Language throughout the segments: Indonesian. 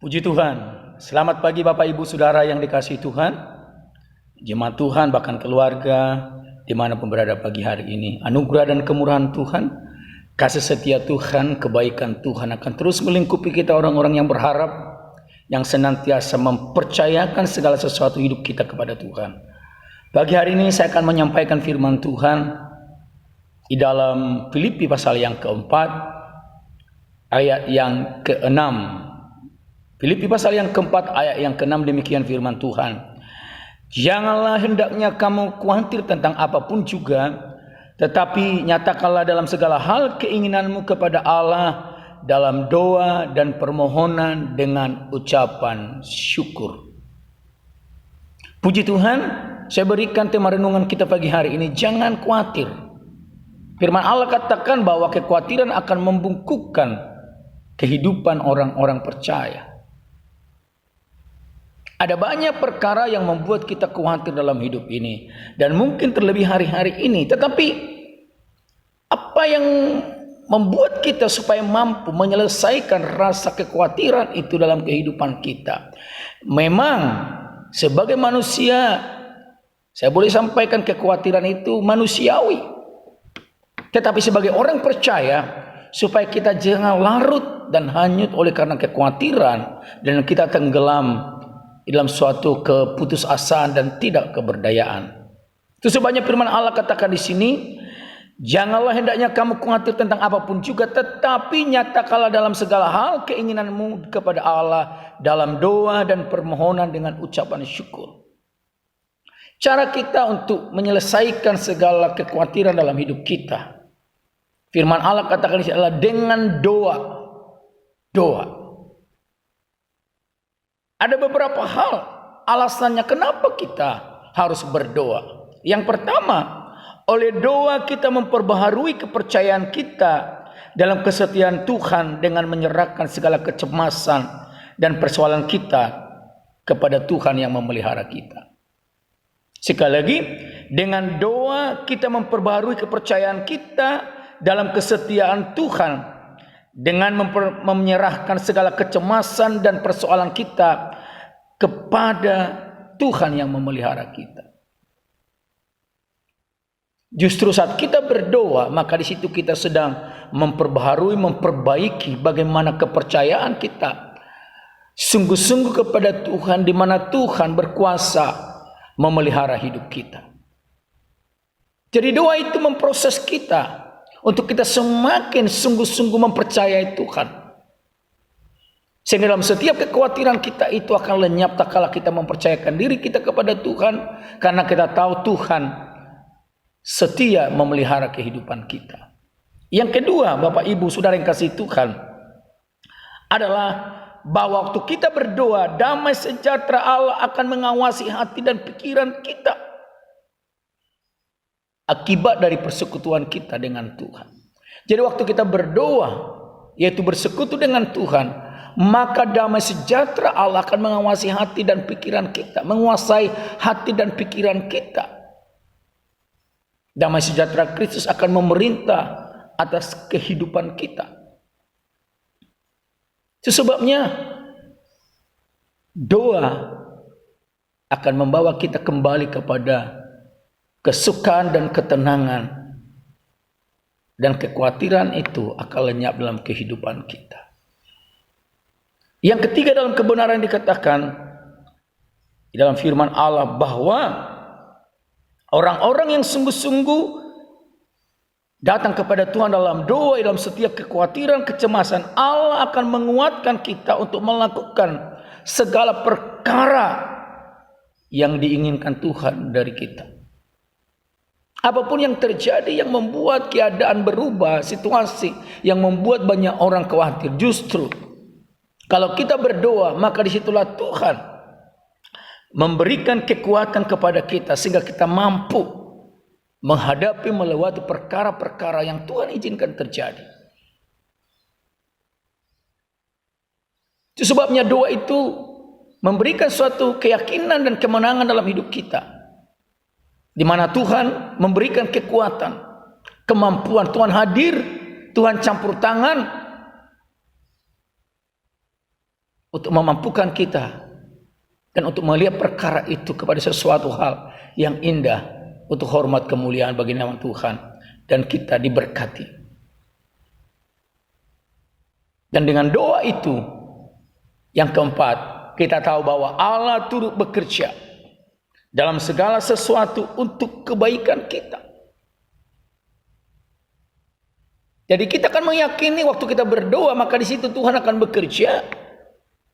Puji Tuhan. Selamat pagi Bapak Ibu Saudara yang dikasihi Tuhan, jemaat Tuhan bahkan keluarga dimanapun berada pagi hari ini. Anugerah dan kemurahan Tuhan, kasih setia Tuhan, kebaikan Tuhan akan terus melingkupi kita orang-orang yang berharap, yang senantiasa mempercayakan segala sesuatu hidup kita kepada Tuhan. Pagi hari ini saya akan menyampaikan firman Tuhan di dalam Filipi pasal yang keempat, ayat yang ke-6. Filipi pasal yang keempat ayat yang ke-6, demikian firman Tuhan. Janganlah hendaknya kamu khawatir tentang apapun juga, tetapi nyatakanlah dalam segala hal keinginanmu kepada Allah dalam doa dan permohonan dengan ucapan syukur. Puji Tuhan, saya berikan tema renungan kita pagi hari ini, jangan khawatir. Firman Allah katakan bahwa kekhawatiran akan membungkukkan kehidupan orang-orang percaya. Ada banyak perkara yang membuat kita khawatir dalam hidup ini, dan mungkin terlebih hari-hari ini. Tetapi apa yang membuat kita supaya mampu menyelesaikan rasa kekhawatiran itu dalam kehidupan kita? Memang sebagai manusia, saya boleh sampaikan kekhawatiran itu manusiawi. Tetapi sebagai orang percaya, supaya kita jangan larut dan hanyut oleh karena kekhawatiran dan kita tenggelam dalam suatu keputusasaan dan tidak keberdayaan. Itu sebabnya firman Allah katakan di sini, janganlah hendaknya kamu khawatir tentang apapun juga, tetapi nyatakanlah dalam segala hal keinginanmu kepada Allah dalam doa dan permohonan dengan ucapan syukur. Cara kita untuk menyelesaikan segala kekhawatiran dalam hidup kita, firman Allah katakan di sini adalah dengan doa. Ada beberapa hal alasannya kenapa kita harus berdoa. Yang pertama, oleh doa kita memperbaharui kepercayaan kita dalam kesetiaan Tuhan dengan menyerahkan segala kecemasan dan persoalan kita kepada Tuhan yang memelihara kita. Sekali lagi, dengan doa kita memperbaharui kepercayaan kita dalam kesetiaan Tuhan dengan menyerahkan segala kecemasan dan persoalan kita kepada Tuhan yang memelihara kita. Justru saat kita berdoa, maka di situ kita sedang memperbaharui, memperbaiki bagaimana kepercayaan kita sungguh-sungguh kepada Tuhan, di mana Tuhan berkuasa memelihara hidup kita. Jadi doa itu memproses kita untuk kita semakin sungguh-sungguh mempercayai Tuhan. Sehingga dalam setiap kekhawatiran kita itu akan lenyap tak kala kita mempercayakan diri kita kepada Tuhan. Karena kita tahu Tuhan setia memelihara kehidupan kita. Yang kedua, Bapak Ibu Saudara yang kasih Tuhan, adalah bahwa waktu kita berdoa, damai sejahtera Allah akan mengawasi hati dan pikiran kita. Akibat dari persekutuan kita dengan Tuhan. Jadi waktu kita berdoa, yaitu bersekutu dengan Tuhan, maka damai sejahtera Allah akan mengawasi hati dan pikiran kita, menguasai hati dan pikiran kita. Damai sejahtera Kristus akan memerintah atas kehidupan kita. Itu sebabnya doa akan membawa kita kembali kepada kesukaan dan ketenangan, dan kekhawatiran itu akan lenyap dalam kehidupan kita. Yang ketiga, dalam kebenaran dikatakan di dalam firman Allah bahwa orang-orang yang sungguh-sungguh datang kepada Tuhan dalam doa, dalam setiap kekhawatiran, kecemasan, Allah akan menguatkan kita untuk melakukan segala perkara yang diinginkan Tuhan dari kita. Apapun yang terjadi yang membuat keadaan berubah, situasi yang membuat banyak orang khawatir, justru kalau kita berdoa, maka disitulah Tuhan memberikan kekuatan kepada kita sehingga kita mampu menghadapi, melewati perkara-perkara yang Tuhan izinkan terjadi. Itu sebabnya doa itu memberikan suatu keyakinan dan kemenangan dalam hidup kita, di mana Tuhan memberikan kekuatan, kemampuan. Tuhan hadir, Tuhan campur tangan untuk memampukan kita dan untuk melihat perkara itu kepada sesuatu hal yang indah untuk hormat kemuliaan bagi nama Tuhan, dan kita diberkati. Dan dengan doa itu, yang keempat, kita tahu bahwa Allah turut bekerja dalam segala sesuatu untuk kebaikan kita. Jadi kita akan meyakini waktu kita berdoa, maka di situ Tuhan akan bekerja.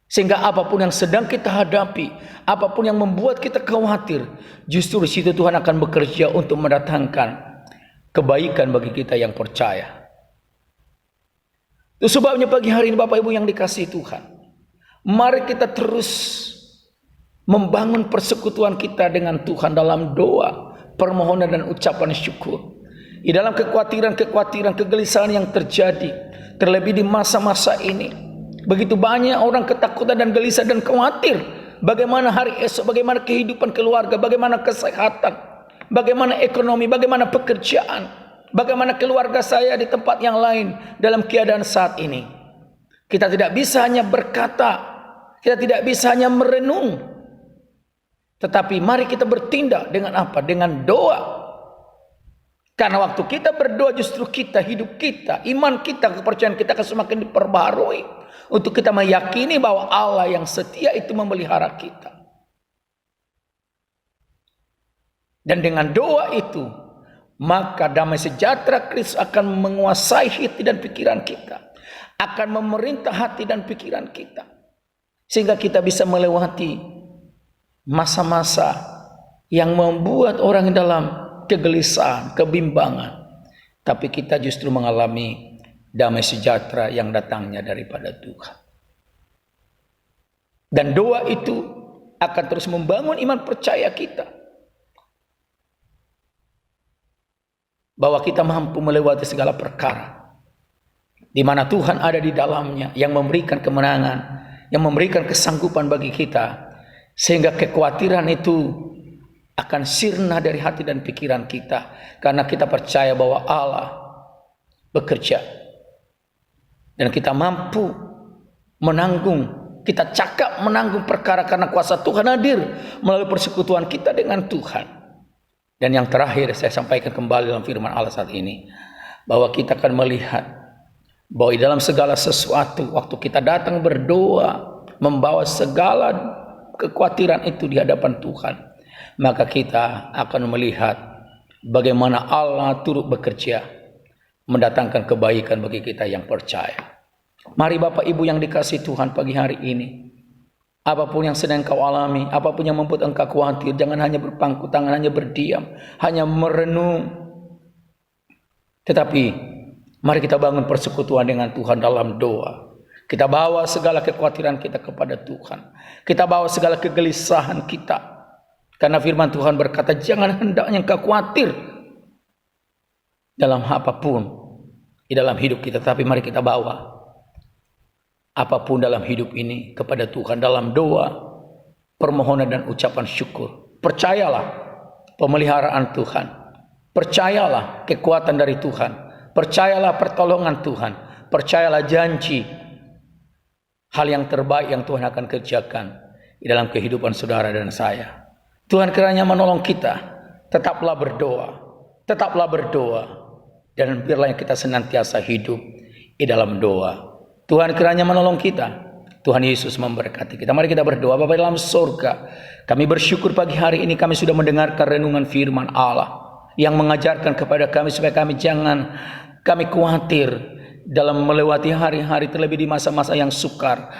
Sehingga apapun yang sedang kita hadapi, apapun yang membuat kita khawatir, justru di situ Tuhan akan bekerja untuk mendatangkan kebaikan bagi kita yang percaya. Itu sebabnya pagi hari ini Bapak Ibu yang dikasihi Tuhan, mari kita terus membangun persekutuan kita dengan Tuhan dalam doa, permohonan dan ucapan syukur. Di dalam kekhawatiran, kegelisahan yang terjadi, terlebih di masa-masa ini, begitu banyak orang ketakutan dan gelisah dan khawatir. Bagaimana hari esok, bagaimana kehidupan keluarga, bagaimana kesehatan, bagaimana ekonomi, bagaimana pekerjaan, bagaimana keluarga saya di tempat yang lain dalam keadaan saat ini. Kita tidak bisa hanya berkata, kita tidak bisa hanya merenung, tetapi mari kita bertindak dengan apa? Dengan doa. Karena waktu kita berdoa, justru kita, hidup kita, iman kita, kepercayaan kita akan semakin diperbarui. Untuk kita meyakini bahwa Allah yang setia itu memelihara kita. Dan dengan doa itu, maka damai sejahtera Kristus akan menguasai hati dan pikiran kita. Akan memerintah hati dan pikiran kita. Sehingga kita bisa melewati masa-masa yang membuat orang dalam kegelisahan, kebimbangan. Tapi kita justru mengalami damai sejahtera yang datangnya daripada Tuhan. Dan doa itu akan terus membangun iman percaya kita, bahwa kita mampu melewati segala perkara, di mana Tuhan ada di dalamnya, yang memberikan kemenangan, yang memberikan kesanggupan bagi kita, sehingga kekhawatiran itu akan sirna dari hati dan pikiran kita, karena kita percaya bahwa Allah bekerja, dan kita mampu menanggung, kita cakap menanggung perkara karena kuasa Tuhan hadir melalui persekutuan kita dengan Tuhan. Dan yang terakhir saya sampaikan kembali dalam firman Allah saat ini, bahwa kita akan melihat bahwa di dalam segala sesuatu, waktu kita datang berdoa, membawa segala kekhawatiran itu di hadapan Tuhan, maka kita akan melihat bagaimana Allah turut bekerja mendatangkan kebaikan bagi kita yang percaya. Mari Bapak Ibu yang dikasihi Tuhan pagi hari ini, apapun yang sedang kau alami, apapun yang membuat engkau khawatir, jangan hanya berpangku tangan, hanya berdiam, hanya merenung. Tetapi mari kita bangun persekutuan dengan Tuhan dalam doa. Kita bawa segala kekhawatiran kita kepada Tuhan. Kita bawa segala kegelisahan kita. Karena firman Tuhan berkata, jangan hendaknya engkau khawatir dalam apapun di dalam hidup kita. Tapi mari kita bawa apapun dalam hidup ini kepada Tuhan dalam doa, permohonan dan ucapan syukur. Percayalah pemeliharaan Tuhan. Percayalah kekuatan dari Tuhan. Percayalah pertolongan Tuhan. Percayalah janji hal yang terbaik yang Tuhan akan kerjakan di dalam kehidupan saudara dan saya. Tuhan kiranya menolong kita. Tetaplah berdoa. Tetaplah berdoa. Dan biarlah kita senantiasa hidup di dalam doa. Tuhan kiranya menolong kita. Tuhan Yesus memberkati kita. Mari kita berdoa. Bapa dalam surga, kami bersyukur pagi hari ini kami sudah mendengarkan renungan firman Allah yang mengajarkan kepada kami supaya kami jangan khawatir dalam melewati hari-hari, terlebih di masa-masa yang sukar.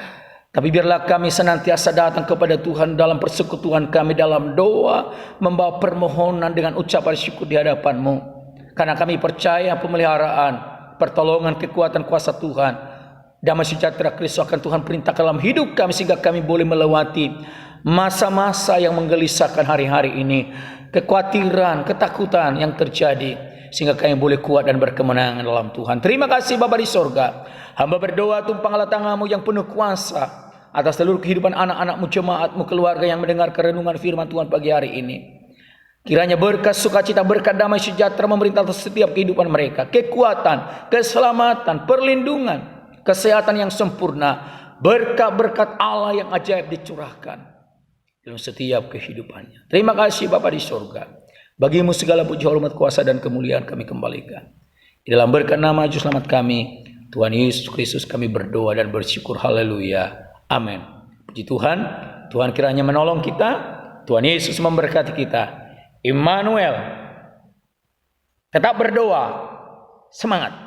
Tapi biarlah kami senantiasa datang kepada Tuhan dalam persekutuan kami dalam doa, membawa permohonan dengan ucapan syukur di hadapan-Mu. Karena kami percaya pemeliharaan, pertolongan, kekuatan kuasa Tuhan, damai sejahtera Kristus akan Tuhan perintahkan dalam hidup kami, sehingga kami boleh melewati masa-masa yang menggelisahkan hari-hari ini, kekhawatiran, ketakutan yang terjadi, sehingga kami boleh kuat dan berkemenangan dalam Tuhan. Terima kasih Bapa di sorga. Hamba berdoa tumpanglah tangan-Mu yang penuh kuasa atas seluruh kehidupan anak-anak-Mu, jemaat-Mu, keluarga yang mendengarkan renungan firman Tuhan pagi hari ini. Kiranya berkat sukacita, berkat damai sejahtera memerintah atas setiap kehidupan mereka. Kekuatan, keselamatan, perlindungan, kesehatan yang sempurna, berkat-berkat Allah yang ajaib dicurahkan dalam setiap kehidupannya. Terima kasih Bapa di surga. Bagimu segala puji, hormat, kuasa dan kemuliaan kami kembalikan. Di dalam berkat nama Juru Selamat kami, Tuhan Yesus Kristus, kami berdoa dan bersyukur. Haleluya. Amin. Puji Tuhan. Tuhan kiranya menolong kita. Tuhan Yesus memberkati kita. Immanuel. Tetap berdoa. Semangat.